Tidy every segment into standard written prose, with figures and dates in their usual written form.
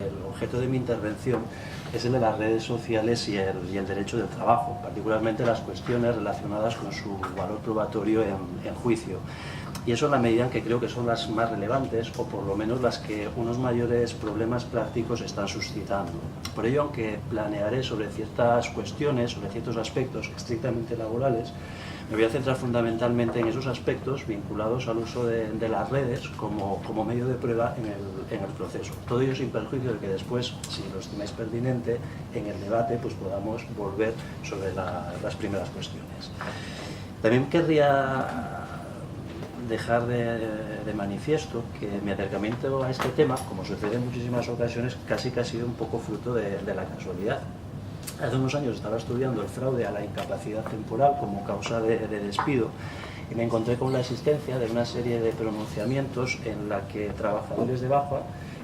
El objeto de mi intervención es el de las redes sociales y el derecho del trabajo, particularmente las cuestiones relacionadas con su valor probatorio en juicio. Y eso en la medida en que creo que son las más relevantes, o por lo menos las que unos mayores problemas prácticos están suscitando. Por ello, aunque planearé sobre ciertas cuestiones, sobre ciertos aspectos estrictamente laborales, me voy a centrar fundamentalmente en esos aspectos vinculados al uso de las redes como medio de prueba en el proceso. Todo ello sin perjuicio de que después, si lo estimáis pertinente, en el debate pues podamos volver sobre las primeras cuestiones. También querría dejar de manifiesto que mi acercamiento a este tema, como sucede en muchísimas ocasiones, casi que ha sido un poco fruto de la casualidad. Hace unos años estaba estudiando el fraude a la incapacidad temporal como causa de despido y me encontré con la existencia de una serie de pronunciamientos en la que trabajadores de baja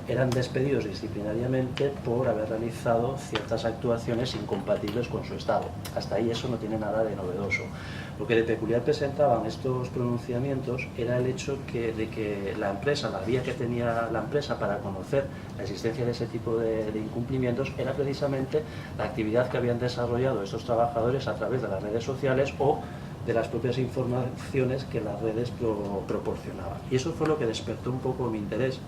eran despedidos disciplinariamente por haber realizado ciertas actuaciones incompatibles con su estado. Hasta ahí eso no tiene nada de novedoso. Lo que de peculiar presentaban estos pronunciamientos era el hecho de que la empresa, la vía que tenía la empresa para conocer la existencia de ese tipo de incumplimientos era precisamente la actividad que habían desarrollado estos trabajadores a través de las redes sociales o de las propias informaciones que las redes proporcionaban. Y eso fue lo que despertó un poco mi interés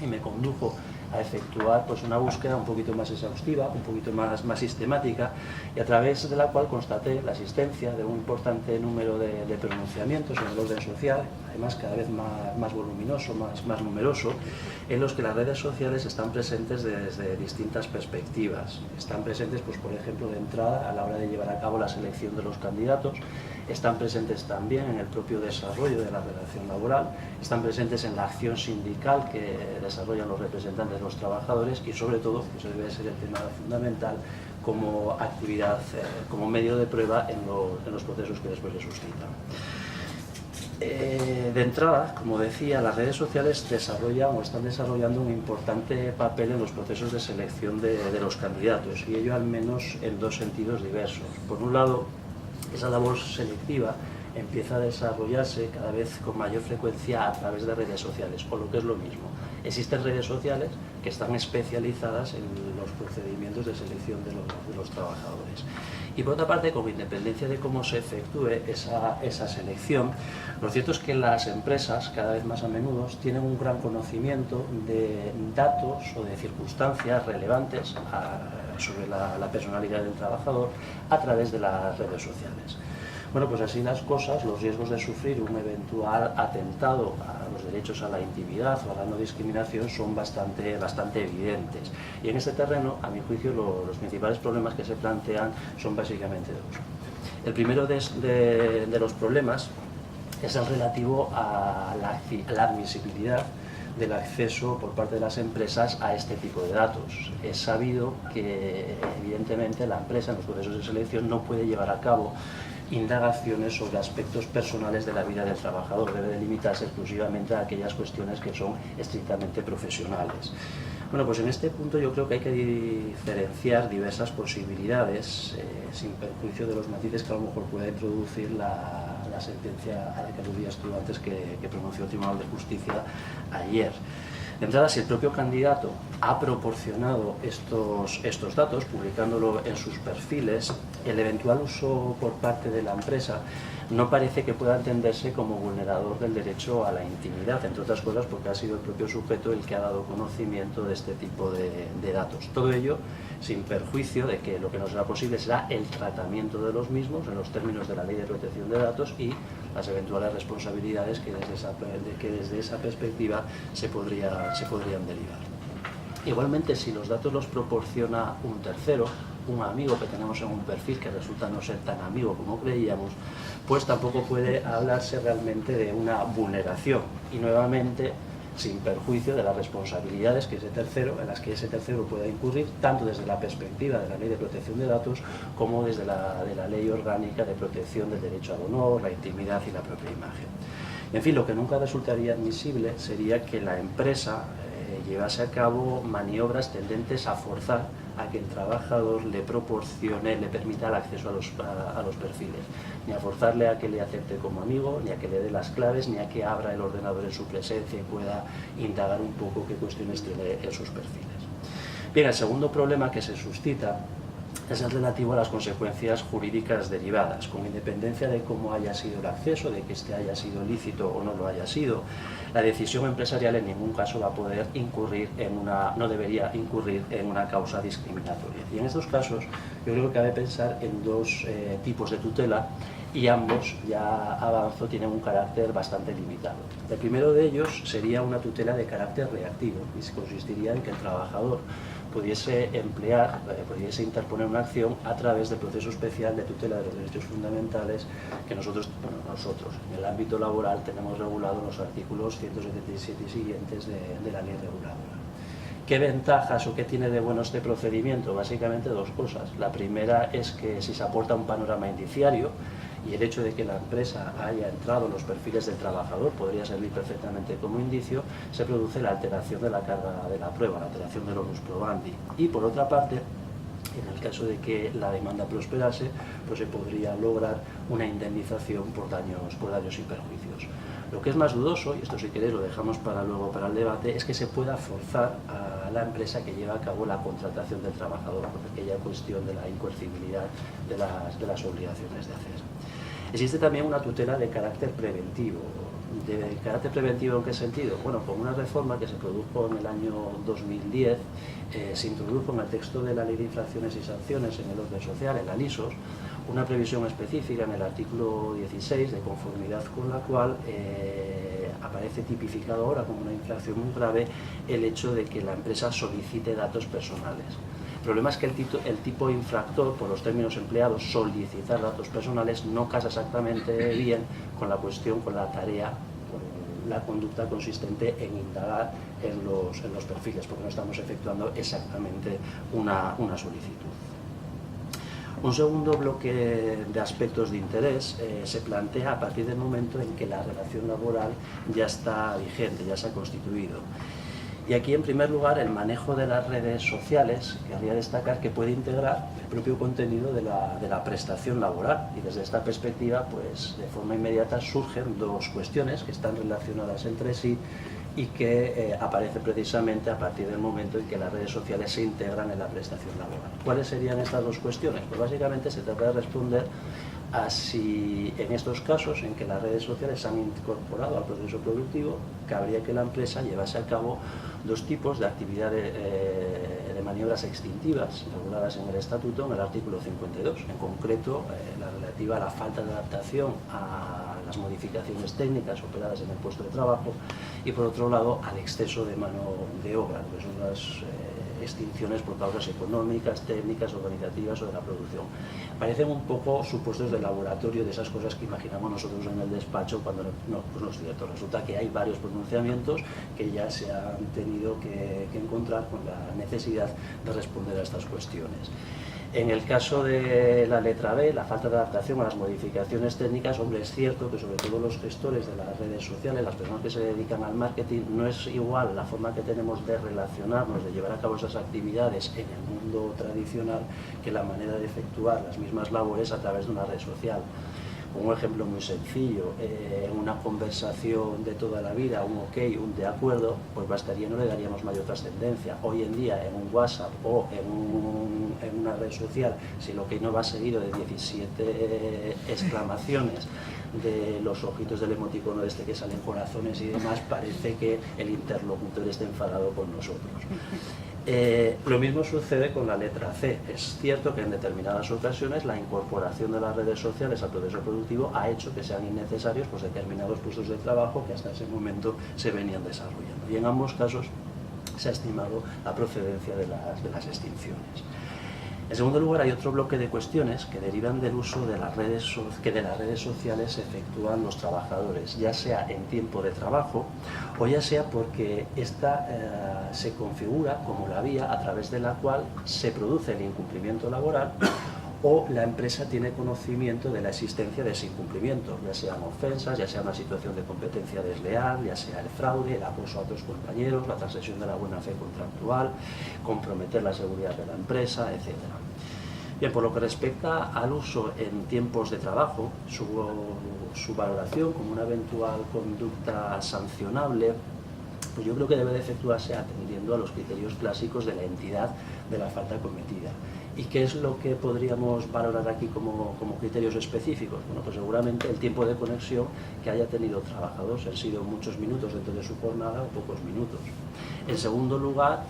y me condujo a efectuar pues, una búsqueda un poquito más exhaustiva, un poquito más sistemática, y a través de la cual constaté la existencia de un importante número de pronunciamientos en el orden social, además cada vez más voluminoso, más numeroso, en los que las redes sociales están presentes desde distintas perspectivas. Están presentes, pues, por ejemplo, de entrada a la hora de llevar a cabo la selección de los candidatos, están presentes también en el propio desarrollo de la relación laboral, están presentes en la acción sindical que desarrollan los representantes de los trabajadores y sobre todo, que eso debe ser el tema fundamental, como actividad, como medio de prueba en los procesos que después se suscitan. De entrada, como decía, las redes sociales desarrollan o están desarrollando un importante papel en los procesos de selección de los candidatos, y ello al menos en dos sentidos diversos. Por un lado, esa labor selectiva empieza a desarrollarse cada vez con mayor frecuencia a través de redes sociales, o lo que es lo mismo. Existen redes sociales que están especializadas en los procedimientos de selección de los trabajadores. Y por otra parte, con independencia de cómo se efectúe esa selección, lo cierto es que las empresas, cada vez más a menudo, tienen un gran conocimiento de datos o de circunstancias relevantes sobre la personalidad del trabajador a través de las redes sociales. Bueno, pues así las cosas, los riesgos de sufrir un eventual atentado a los derechos a la intimidad o a la no discriminación son bastante evidentes. Y en este terreno, a mi juicio, los principales problemas que se plantean son básicamente dos. El primero de los problemas es el relativo a la admisibilidad del acceso por parte de las empresas a este tipo de datos. Es sabido que, evidentemente, la empresa en los procesos de selección no puede llevar a cabo indagaciones sobre aspectos personales de la vida del trabajador, debe de limitarse exclusivamente a aquellas cuestiones que son estrictamente profesionales. Bueno, pues en este punto yo creo que hay que diferenciar diversas posibilidades, sin perjuicio de los matices que a lo mejor pueda introducir la sentencia a la que aludías tú antes que pronunció el Tribunal de Justicia ayer. De entrada, si el propio candidato ha proporcionado estos datos, publicándolo en sus perfiles, el eventual uso por parte de la empresa no parece que pueda entenderse como vulnerador del derecho a la intimidad, entre otras cosas porque ha sido el propio sujeto el que ha dado conocimiento de este tipo de datos. Todo ello sin perjuicio de que lo que no será posible será el tratamiento de los mismos en los términos de la Ley de Protección de Datos y las eventuales responsabilidades que desde esa perspectiva se podrían derivar. Igualmente, si los datos los proporciona un tercero, un amigo que tenemos en un perfil que resulta no ser tan amigo como creíamos, pues tampoco puede hablarse realmente de una vulneración y nuevamente sin perjuicio de las responsabilidades en las que ese tercero pueda incurrir, tanto desde la perspectiva de la Ley de Protección de Datos como desde de la Ley Orgánica de Protección del Derecho al Honor, la intimidad y la propia imagen. En fin, lo que nunca resultaría admisible sería que la empresa llevase a cabo maniobras tendentes a forzar a que el trabajador le permita el acceso a los perfiles, ni a forzarle a que le acepte como amigo, ni a que le dé las claves, ni a que abra el ordenador en su presencia y pueda indagar un poco qué cuestiones tiene en sus perfiles. Bien, el segundo problema que se suscita es el relativo a las consecuencias jurídicas derivadas, con independencia de cómo haya sido el acceso, de que este haya sido lícito o no lo haya sido. La decisión empresarial en ningún caso va a poder incurrir no debería incurrir en una causa discriminatoria. Y en estos casos yo creo que cabe pensar en dos tipos de tutela, y ambos, ya avanzo, tienen un carácter bastante limitado. El primero de ellos sería una tutela de carácter reactivo, y consistiría en que el trabajador pudiese interponer una acción a través del proceso especial de tutela de los derechos fundamentales que nosotros en el ámbito laboral tenemos regulado en los artículos 177 y siguientes de la ley reguladora. ¿Qué ventajas o qué tiene de bueno este procedimiento? Básicamente dos cosas. La primera es que si se aporta un panorama indiciario, y el hecho de que la empresa haya entrado en los perfiles del trabajador podría servir perfectamente como indicio, se produce la alteración de la carga de la prueba, la alteración del onus probandi. Y por otra parte, en el caso de que la demanda prosperase, pues se podría lograr una indemnización por daños y perjuicios. Lo que es más dudoso, y esto si queréis lo dejamos para luego para el debate, es que se pueda forzar a la empresa que lleva a cabo la contratación del trabajador, por aquella cuestión de la incoercibilidad de las obligaciones de hacer. Existe también una tutela de carácter preventivo. ¿De carácter preventivo en qué sentido? Bueno, con una reforma que se produjo en el año 2010, se introdujo en el texto de la Ley de Infracciones y Sanciones en el orden social, en la LISOS, una previsión específica en el artículo 16, de conformidad con la cual aparece tipificado ahora como una infracción muy grave el hecho de que la empresa solicite datos personales. El problema es que el tipo infractor, por los términos empleados, solicitar datos personales, no casa exactamente bien con la cuestión, con la tarea, con la conducta consistente en indagar en los perfiles, porque no estamos efectuando exactamente una solicitud. Un segundo bloque de aspectos de interés se plantea a partir del momento en que la relación laboral ya está vigente, ya se ha constituido. Y aquí, en primer lugar, el manejo de las redes sociales, querría destacar que puede integrar el propio contenido de la prestación laboral. Y desde esta perspectiva, pues de forma inmediata surgen dos cuestiones que están relacionadas entre sí y que aparecen precisamente a partir del momento en que las redes sociales se integran en la prestación laboral. ¿Cuáles serían estas dos cuestiones? Pues básicamente se trata de responder a si en estos casos en que las redes sociales se han incorporado al proceso productivo, cabría que la empresa llevase a cabo dos tipos de actividades de maniobras extintivas reguladas en el Estatuto, en el artículo 52, en concreto la relativa a la falta de adaptación a las modificaciones técnicas operadas en el puesto de trabajo, y por otro lado al exceso de mano de obra, que son las extinciones por causas económicas, técnicas, organizativas o de la producción. Parecen un poco supuestos de laboratorio de esas cosas que imaginamos nosotros en el despacho cuando pues no es cierto. Resulta que hay varios pronunciamientos que ya se han tenido que encontrar con la necesidad de responder a estas cuestiones. En el caso de la letra B, la falta de adaptación a las modificaciones técnicas, hombre, es cierto que sobre todo los gestores de las redes sociales, las personas que se dedican al marketing, no es igual la forma que tenemos de relacionarnos, de llevar a cabo esas actividades en el mundo tradicional, que la manera de efectuar las mismas labores a través de una red social. Un ejemplo muy sencillo, en una conversación de toda la vida, un ok, un de acuerdo, pues bastaría, no le daríamos mayor trascendencia. Hoy en día, en un WhatsApp o en una red social, si el ok no va seguido de 17 exclamaciones, de los ojitos del emoticono este que salen corazones y demás, parece que el interlocutor está enfadado con nosotros. Lo mismo sucede con la letra C. Es cierto que en determinadas ocasiones la incorporación de las redes sociales al proceso productivo ha hecho que sean innecesarios pues, determinados puestos de trabajo que hasta ese momento se venían desarrollando. Y en ambos casos se ha estimado la procedencia de las extinciones. En segundo lugar, hay otro bloque de cuestiones que derivan del uso de las redes sociales efectúan los trabajadores, ya sea en tiempo de trabajo o ya sea porque esta se configura como la vía a través de la cual se produce el incumplimiento laboral o la empresa tiene conocimiento de la existencia de ese incumplimiento, ya sean ofensas, ya sea una situación de competencia desleal, ya sea el fraude, el acoso a otros compañeros, la transgresión de la buena fe contractual, comprometer la seguridad de la empresa, etc. Bien, por lo que respecta al uso en tiempos de trabajo, su valoración como una eventual conducta sancionable pues yo creo que debe de efectuarse atendiendo a los criterios clásicos de la entidad de la falta cometida. ¿Y qué es lo que podríamos valorar aquí como criterios específicos? Bueno, pues seguramente el tiempo de conexión que haya tenido el trabajador, si han sido muchos minutos dentro de su jornada o pocos minutos. En segundo lugar,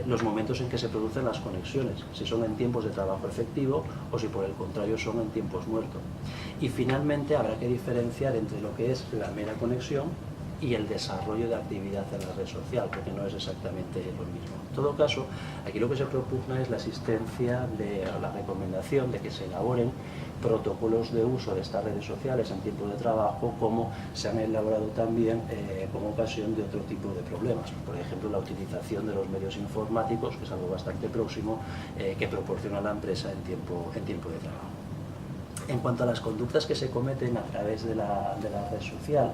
los momentos en que se producen las conexiones, si son en tiempos de trabajo efectivo o si por el contrario son en tiempos muertos. Y finalmente habrá que diferenciar entre lo que es la mera conexión y el desarrollo de actividad en la red social, porque no es exactamente lo mismo. En todo caso, aquí lo que se propugna es la existencia de la recomendación de que se elaboren protocolos de uso de estas redes sociales en tiempo de trabajo, como se han elaborado también como ocasión de otro tipo de problemas. Por ejemplo, la utilización de los medios informáticos, que es algo bastante próximo, que proporciona la empresa en tiempo de trabajo. En cuanto a las conductas que se cometen a través de la red social,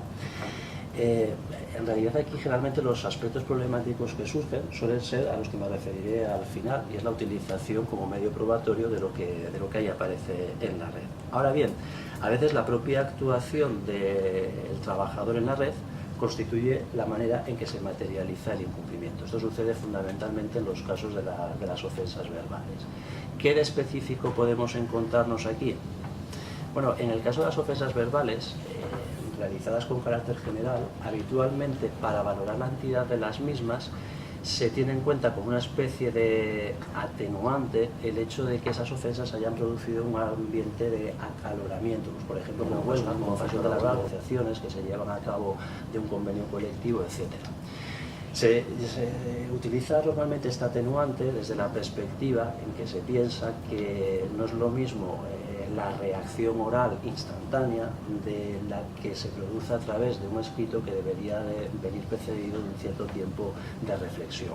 en realidad aquí generalmente los aspectos problemáticos que surgen suelen ser a los que me referiré al final, y es la utilización como medio probatorio de lo que ahí aparece en la red. Ahora bien, a veces la propia actuación del trabajador en la red constituye la manera en que se materializa el incumplimiento. Esto sucede fundamentalmente en los casos de las ofensas verbales. ¿Qué de específico podemos encontrarnos aquí? Bueno, en el caso de las ofensas verbales, realizadas con carácter general, habitualmente para valorar la entidad de las mismas se tiene en cuenta como una especie de atenuante el hecho de que esas ofensas hayan producido un ambiente de acaloramiento, pues por ejemplo una huelga, como ocasión de las negociaciones que se llevan a cabo de un convenio colectivo, etc. Se utiliza normalmente esta atenuante desde la perspectiva en que se piensa que no es lo mismo la reacción oral instantánea de la que se produce a través de un escrito, que debería de venir precedido de un cierto tiempo de reflexión.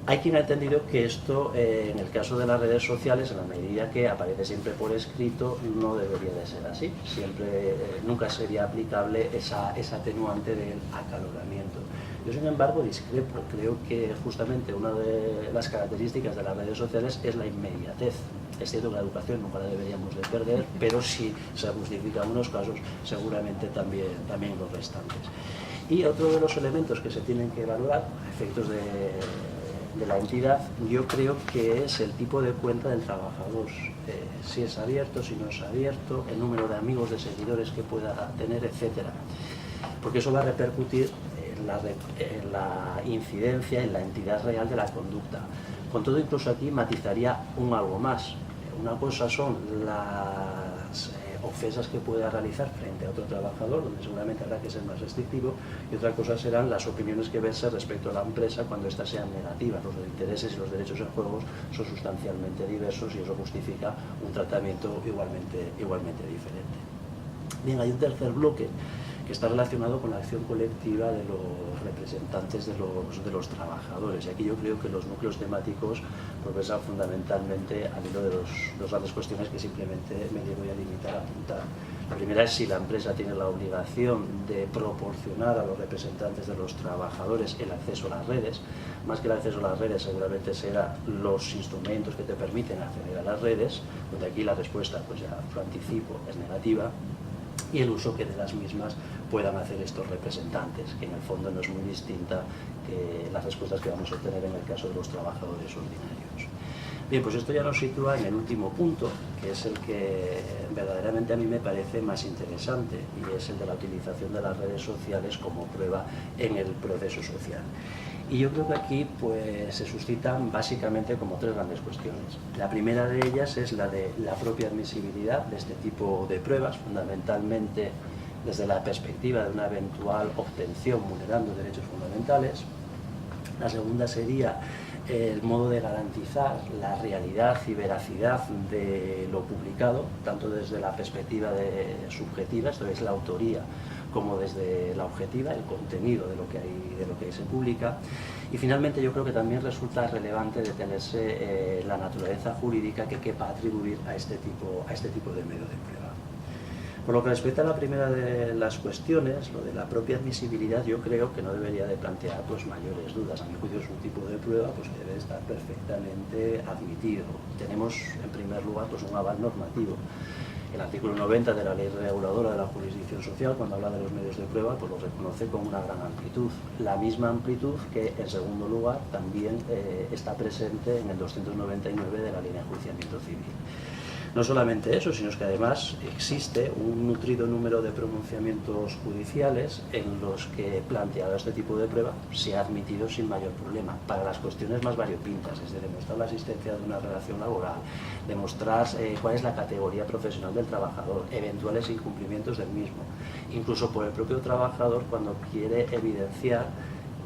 Hay quien ha entendido que esto, en el caso de las redes sociales, en la medida que aparece siempre por escrito, no debería de ser así. Nunca sería aplicable esa atenuante del acaloramiento. Yo, sin embargo, discrepo. Creo que justamente una de las características de las redes sociales es la inmediatez. Es cierto que la educación nunca la deberíamos de perder, pero si se justifican unos casos, seguramente también los restantes. Y otro de los elementos que se tienen que valorar a efectos de la entidad, yo creo que es el tipo de cuenta del trabajador, si es abierto, si no es abierto, el número de amigos, de seguidores que pueda tener, etcétera. Porque eso va a repercutir en la incidencia, en la entidad real de la conducta. Con todo, incluso aquí matizaría algo más. Una cosa son las ofensas que pueda realizar frente a otro trabajador, donde seguramente habrá que ser más restrictivo, y otra cosa serán las opiniones que verse respecto a la empresa cuando éstas sean negativas. Los intereses y los derechos en juego son sustancialmente diversos y eso justifica un tratamiento igualmente diferente. Bien, hay un tercer bloque que está relacionado con la acción colectiva de los representantes de los trabajadores. Y aquí yo creo que los núcleos temáticos progresan fundamentalmente al hilo de dos grandes cuestiones que simplemente me voy a limitar a apuntar. La primera es si la empresa tiene la obligación de proporcionar a los representantes de los trabajadores el acceso a las redes. Más que el acceso a las redes, seguramente serán los instrumentos que te permiten acceder a las redes, donde aquí la respuesta, pues ya lo anticipo, es negativa, y el uso que de las mismas puedan hacer estos representantes, que en el fondo no es muy distinta que las respuestas que vamos a obtener en el caso de los trabajadores ordinarios. Bien, pues esto ya nos sitúa en el último punto, que es el que verdaderamente a mí me parece más interesante, y es el de la utilización de las redes sociales como prueba en el proceso social. Y yo creo que aquí pues, se suscitan básicamente como tres grandes cuestiones. La primera de ellas es la de la propia admisibilidad de este tipo de pruebas, fundamentalmente desde la perspectiva de una eventual obtención vulnerando derechos fundamentales. La segunda sería el modo de garantizar la realidad y veracidad de lo publicado, tanto desde la perspectiva subjetiva, esto es la autoría, como desde la objetiva, el contenido de lo que ahí se publica. Y finalmente yo creo que también resulta relevante detenerse la naturaleza jurídica que quepa atribuir a este tipo de medio de prueba. Por lo que respecta a la primera de las cuestiones, lo de la propia admisibilidad, yo creo que no debería de plantear pues, mayores dudas. A mi juicio es un tipo de prueba pues, que debe estar perfectamente admitido. Tenemos, en primer lugar, pues, un aval normativo. El artículo 90 de la Ley Reguladora de la Jurisdicción Social, cuando habla de los medios de prueba, pues lo reconoce con una gran amplitud. La misma amplitud que, en segundo lugar, también está presente en el 299 de la Ley de Enjuiciamiento Civil. No solamente eso, sino que además existe un nutrido número de pronunciamientos judiciales en los que, planteado este tipo de prueba, se ha admitido sin mayor problema para las cuestiones más variopintas, es de demostrar la existencia de una relación laboral, demostrar cuál es la categoría profesional del trabajador, eventuales incumplimientos del mismo, incluso por el propio trabajador cuando quiere evidenciar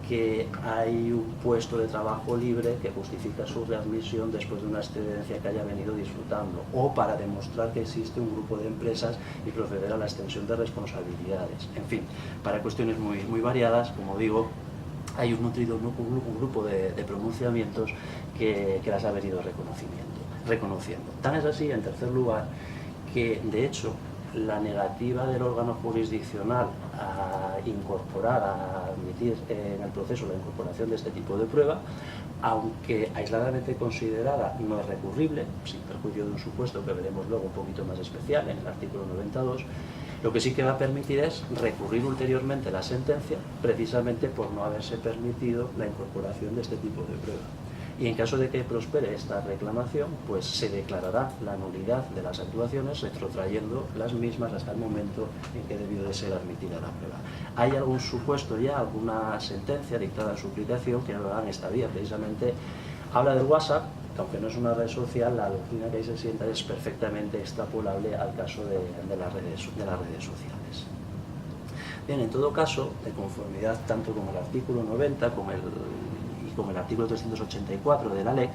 que hay un puesto de trabajo libre que justifica su readmisión después de una excedencia que haya venido disfrutando, o para demostrar que existe un grupo de empresas y proceder a la extensión de responsabilidades. En fin, para cuestiones muy variadas, como digo, hay un nutrido un grupo de pronunciamientos que las ha venido reconociendo. Tan es así, en tercer lugar, que de hecho la negativa del órgano jurisdiccional a incorporar, a admitir en el proceso la incorporación de este tipo de prueba, aunque aisladamente considerada no es recurrible, sin perjuicio de un supuesto que veremos luego un poquito más especial en el artículo 92, lo que sí que va a permitir es recurrir ulteriormente la sentencia, precisamente por no haberse permitido la incorporación de este tipo de prueba. Y en caso de que prospere esta reclamación, pues se declarará la nulidad de las actuaciones, retrotrayendo las mismas hasta el momento en que debió de ser admitida la prueba. ¿Hay algún supuesto ya, alguna sentencia dictada en su aplicación que va en esta vía? Precisamente habla del WhatsApp, que aunque no es una red social, la doctrina que ahí se sienta es perfectamente extrapolable al caso de las redes sociales. Bien, en todo caso, de conformidad tanto con el artículo 90 como el artículo 384 de la LEC,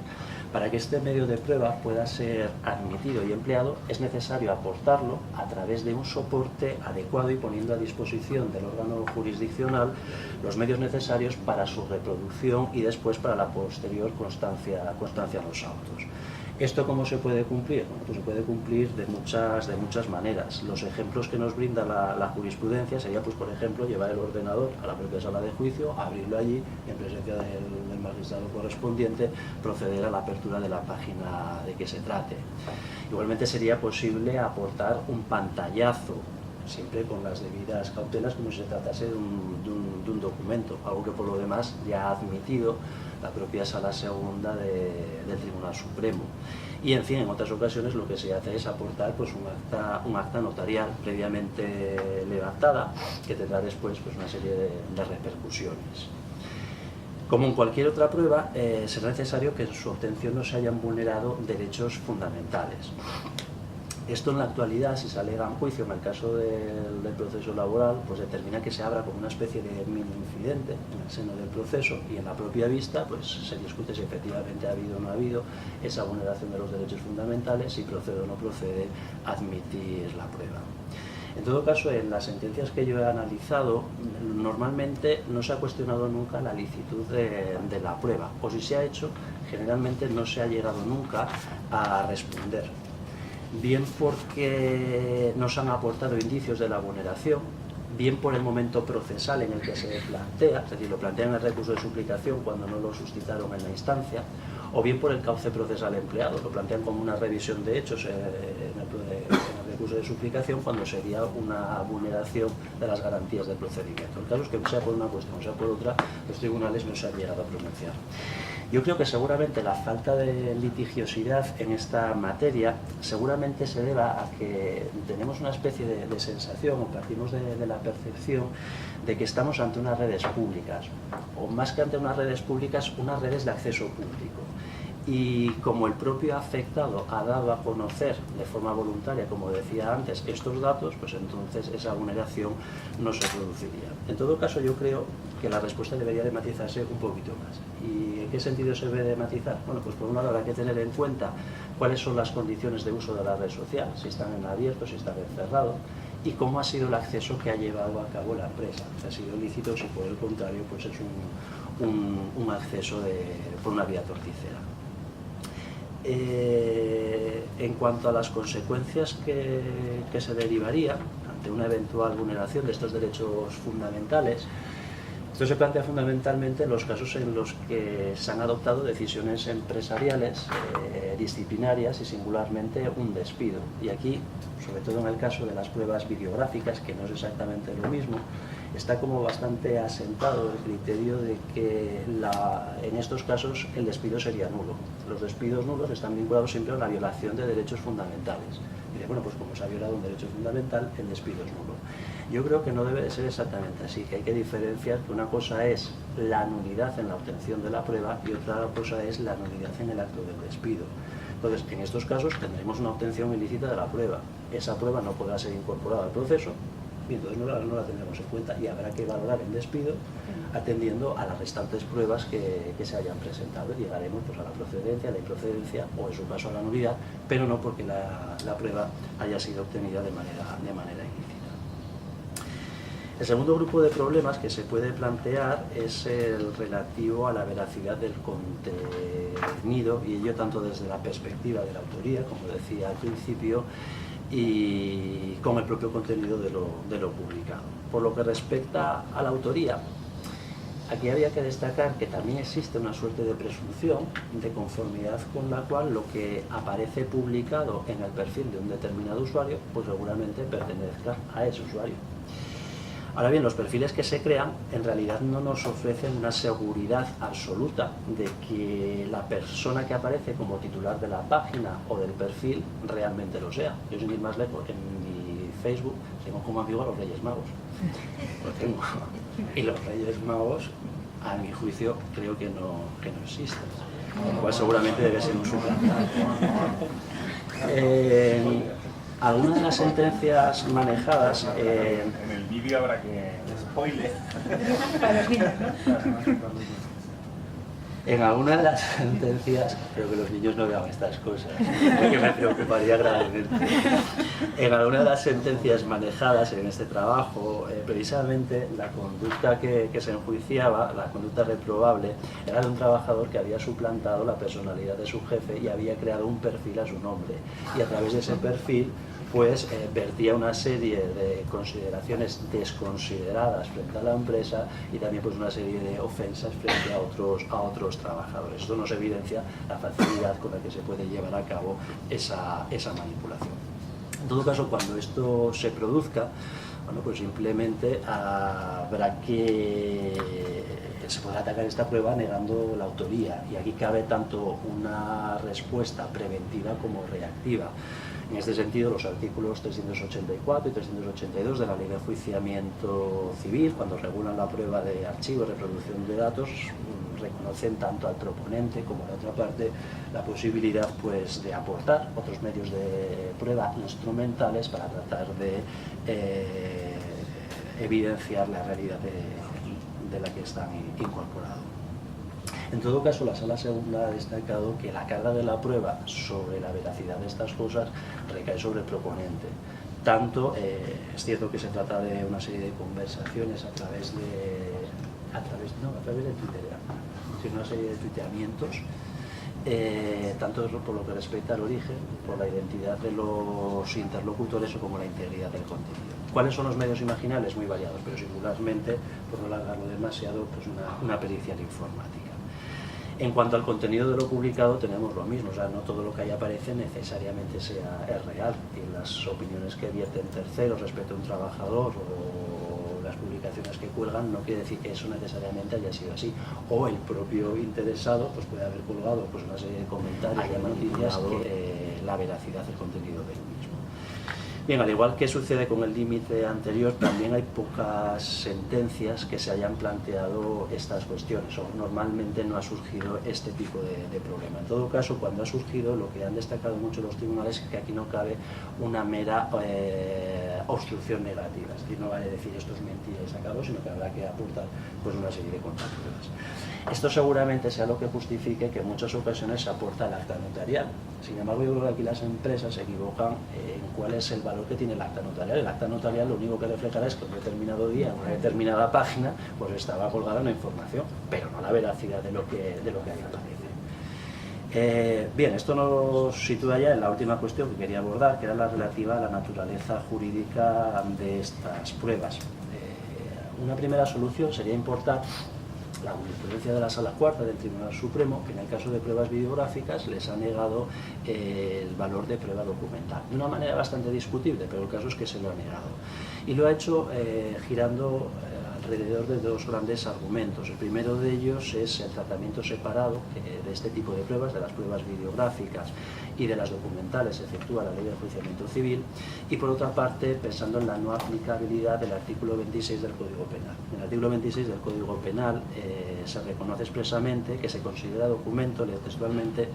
para que este medio de prueba pueda ser admitido y empleado, es necesario aportarlo a través de un soporte adecuado y poniendo a disposición del órgano jurisdiccional los medios necesarios para su reproducción y después para la posterior constancia en los autos. ¿Esto cómo se puede cumplir? Bueno, pues se puede cumplir de muchas maneras. Los ejemplos que nos brinda la jurisprudencia sería, pues, por ejemplo, llevar el ordenador a la propia sala de juicio, abrirlo allí y en presencia del magistrado correspondiente proceder a la apertura de la página de que se trate. Igualmente sería posible aportar un pantallazo, siempre con las debidas cautelas, como si se tratase de un documento, algo que por lo demás ya ha admitido la propia Sala Segunda del Tribunal Supremo. Y en fin, en otras ocasiones lo que se hace es aportar, pues, un acta notarial previamente levantada que tendrá después, pues, una serie de repercusiones. Como en cualquier otra prueba, será necesario que en su obtención no se hayan vulnerado derechos fundamentales. Esto en la actualidad, si se alega en juicio en el caso del proceso laboral, pues determina que se abra como una especie de mini incidente en el seno del proceso y en la propia vista pues se discute si efectivamente ha habido o no ha habido esa vulneración de los derechos fundamentales, si procede o no procede admitir la prueba. En todo caso, en las sentencias que yo he analizado, normalmente no se ha cuestionado nunca la licitud de la prueba, o si se ha hecho, generalmente no se ha llegado nunca a responder. Bien porque nos han aportado indicios de la vulneración, bien por el momento procesal en el que se plantea, es decir, lo plantean en el recurso de suplicación cuando no lo suscitaron en la instancia, o bien por el cauce procesal empleado, lo plantean como una revisión de hechos en el recurso de suplicación cuando sería una vulneración de las garantías del procedimiento. El caso es que, sea por una cuestión o sea por otra, los tribunales no se han llegado a pronunciar. Yo creo que seguramente la falta de litigiosidad en esta materia seguramente se deba a que tenemos una especie de sensación, o partimos de la percepción de que estamos ante unas redes públicas, o más que ante unas redes públicas, unas redes de acceso público. Y como el propio afectado ha dado a conocer de forma voluntaria, como decía antes, estos datos, pues entonces esa vulneración no se produciría. En todo caso, yo creo que la respuesta debería de matizarse un poquito más. ¿Y en qué sentido se debe de matizar? Bueno, pues por un lado habrá que tener en cuenta cuáles son las condiciones de uso de la red social, si están en abierto, si están en cerrado, y cómo ha sido el acceso que ha llevado a cabo la empresa. Si ha sido ilícito o si por el contrario pues es un acceso por una vía torticera. En cuanto a las consecuencias que se derivarían ante una eventual vulneración de estos derechos fundamentales, Esto se plantea fundamentalmente en los casos en los que se han adoptado decisiones empresariales, disciplinarias y singularmente un despido. Y aquí, sobre todo en el caso de las pruebas videográficas, que no es exactamente lo mismo, está como bastante asentado el criterio de que en estos casos el despido sería nulo. Los despidos nulos están vinculados siempre a una violación de derechos fundamentales. Y de, bueno, pues como se ha violado un derecho fundamental, el despido es nulo. Yo creo que no debe de ser exactamente así, que hay que diferenciar que una cosa es la nulidad en la obtención de la prueba y otra cosa es la nulidad en el acto del despido. Entonces, en estos casos tendremos una obtención ilícita de la prueba. Esa prueba no podrá ser incorporada al proceso y entonces no la tendremos en cuenta y habrá que valorar el despido atendiendo a las restantes pruebas que se hayan presentado. Llegaremos pues, a la procedencia, a la improcedencia o en su caso a la nulidad, pero no porque la prueba haya sido obtenida de manera ilícita. El segundo grupo de problemas que se puede plantear es el relativo a la veracidad del contenido, y ello tanto desde la perspectiva de la autoría, como decía al principio, y con el propio contenido de lo publicado. Por lo que respecta a la autoría, aquí había que destacar que también existe una suerte de presunción de conformidad con la cual lo que aparece publicado en el perfil de un determinado usuario, pues seguramente pertenezca a ese usuario. Ahora bien, los perfiles que se crean en realidad no nos ofrecen una seguridad absoluta de que la persona que aparece como titular de la página o del perfil realmente lo sea. Yo, sin ir más lejos, en mi Facebook tengo como amigo a los Reyes Magos. Lo tengo. Y los Reyes Magos, a mi juicio, creo que no existen. Lo cual seguramente debe ser un suplantado. Algunas de las sentencias manejadas... en el vídeo habrá que spoiler. Para los niños, ¿no? En algunas de las sentencias, creo que los niños no vean estas cosas, porque me preocuparía gravemente. En algunas de las sentencias manejadas en este trabajo, precisamente la conducta que se enjuiciaba, la conducta reprobable, era de un trabajador que había suplantado la personalidad de su jefe y había creado un perfil a su nombre. Y a través de ese perfil, pues vertía una serie de consideraciones desconsideradas frente a la empresa y también pues una serie de ofensas frente a otros trabajadores. Esto nos evidencia la facilidad con la que se puede llevar a cabo esa manipulación. En todo caso, cuando esto se produzca, bueno, pues simplemente habrá que se podrá atacar esta prueba negando la autoría, y aquí cabe tanto una respuesta preventiva como reactiva. En este sentido, los artículos 384 y 382 de la Ley de Enjuiciamiento Civil, cuando regulan la prueba de archivo y reproducción de datos, reconocen tanto al proponente como a la otra parte la posibilidad pues, de aportar otros medios de prueba instrumentales para tratar de evidenciar la realidad de la que están incorporados. En todo caso, la Sala Segunda ha destacado que la carga de la prueba sobre la veracidad de estas cosas recae sobre el proponente. Tanto, es cierto que se trata de una serie de conversaciones a través de Twitter, una serie de tuiteamientos, tanto por lo que respecta al origen, por la identidad de los interlocutores o como la integridad del contenido. ¿Cuáles son los medios imaginables? Muy variados, pero singularmente, por no alargarlo demasiado, pues una pericial informática. En cuanto al contenido de lo publicado, tenemos lo mismo, o sea, no todo lo que ahí aparece necesariamente es real, y las opiniones que vierten terceros respecto a un trabajador o las publicaciones que cuelgan no quiere decir que eso necesariamente haya sido así, o el propio interesado pues puede haber colgado pues una serie de comentarios y noticias que la veracidad del contenido del mismo. Bien, al igual que sucede con el límite anterior, también hay pocas sentencias que se hayan planteado estas cuestiones, o normalmente no ha surgido este tipo de problema. En todo caso, cuando ha surgido, lo que han destacado mucho los tribunales es que aquí no cabe una mera obstrucción negativa, es decir, no vale decir esto es mentira y se acabó, sino que habrá que aportar pues, una serie de contrapruebas. Esto seguramente sea lo que justifique que en muchas ocasiones se aporta el acta notarial. Sin embargo, yo creo que aquí las empresas se equivocan en cuál es el valor que tiene el acta notarial. El acta notarial lo único que reflejará es que en un determinado día, en una determinada página, pues estaba colgada una información, pero no la veracidad de lo que ahí aparece. Bien, esto nos sitúa ya en la última cuestión que quería abordar, que era la relativa a la naturaleza jurídica de estas pruebas. una primera solución sería importar la jurisprudencia de la Sala Cuarta del Tribunal Supremo, que en el caso de pruebas videográficas les ha negado el valor de prueba documental. De una manera bastante discutible, pero el caso es que se lo ha negado. Y lo ha hecho girando alrededor de dos grandes argumentos. El primero de ellos es el tratamiento separado de este tipo de pruebas, de las pruebas videográficas y de las documentales, efectúa la Ley de Enjuiciamiento Civil, y por otra parte pensando en la no aplicabilidad del artículo 26 del Código Penal. En el artículo 26 del Código Penal se reconoce expresamente que se considera documento, leo textualmente,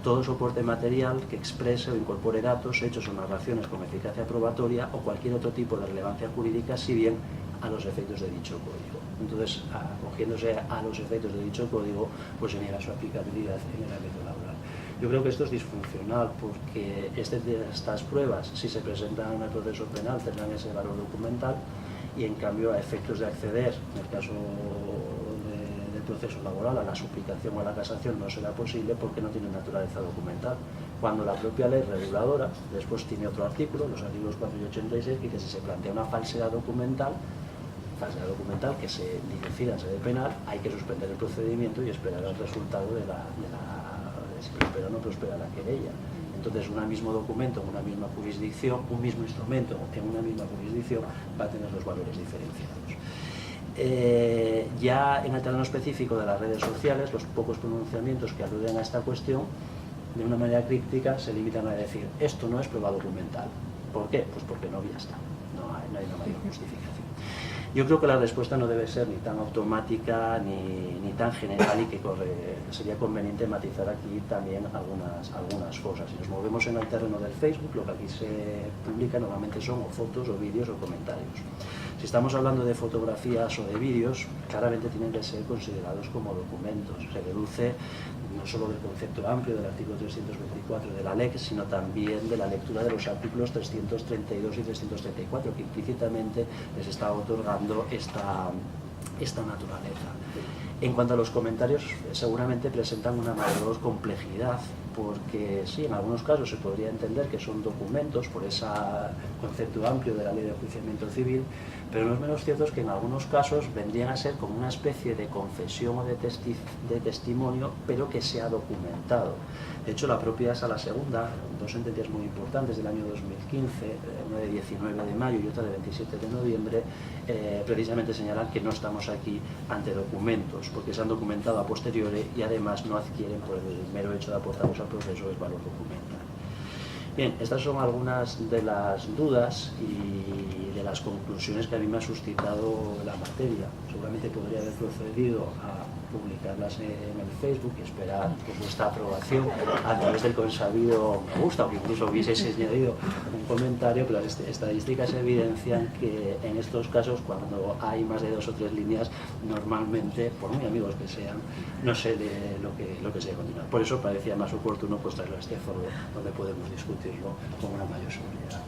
todo soporte material que exprese o incorpore datos, hechos o narraciones con eficacia probatoria o cualquier otro tipo de relevancia jurídica, si bien a los efectos de dicho código. Entonces, acogiéndose a los efectos de dicho código, pues se niega su aplicabilidad en el ámbito laboral. Yo creo que esto es disfuncional porque estas pruebas, si se presentan en el proceso penal, tendrán ese valor documental y en cambio a efectos de acceder, en el caso del proceso laboral, a la suplicación o a la casación no será posible porque no tiene naturaleza documental. Cuando la propia ley reguladora después tiene otro artículo, los artículos 4 y 86, que dice si se plantea una falsedad documental que se decida en sede penal, hay que suspender el procedimiento y esperar el resultado de si prospera o no prospera la querella. Entonces, un mismo documento en una misma jurisdicción, un mismo instrumento en una misma jurisdicción va a tener los valores diferenciados. Ya en el terreno específico de las redes sociales, los pocos pronunciamientos que aluden a esta cuestión, de una manera críptica, se limitan a decir esto no es prueba documental. ¿Por qué? Pues porque no, ya está. No hay una mayor justificación. Yo creo que la respuesta no debe ser ni tan automática ni tan general y que sería conveniente matizar aquí también algunas cosas. Si nos movemos en el terreno del Facebook, lo que aquí se publica normalmente son o fotos o vídeos o comentarios. Si estamos hablando de fotografías o de vídeos, claramente tienen que ser considerados como documentos. Se deduce no solo del concepto amplio del artículo 324 de la LEC, sino también de la lectura de los artículos 332 y 334, que implícitamente les está otorgando esta naturaleza. En cuanto a los comentarios, seguramente presentan una mayor complejidad, porque sí, en algunos casos se podría entender que son documentos por ese concepto amplio de la Ley de Enjuiciamiento Civil, pero no es menos cierto que en algunos casos vendrían a ser como una especie de confesión o de testimonio, pero que se ha documentado. De hecho, la propia Sala Segunda, dos sentencias muy importantes del año 2015, una de 19 de mayo y otra de 27 de noviembre, precisamente señalan que no estamos aquí ante documentos, porque se han documentado a posteriori y además no adquieren por el mero hecho de aportarlos al proceso el valor documental. Bien, estas son algunas de las dudas y de las conclusiones que a mí me ha suscitado la materia. Seguramente podría haber procedido a publicarlas en el Facebook y esperar por vuestra aprobación a través del consabido me gusta, o que incluso hubieseis añadido un comentario, pero las estadísticas evidencian que en estos casos, cuando hay más de 2 o 3 líneas, normalmente, por muy amigos que sean, no se lee lo que se continúa. Por eso parecía más oportuno pues traerlo a este foro donde podemos discutirlo con una mayor seguridad.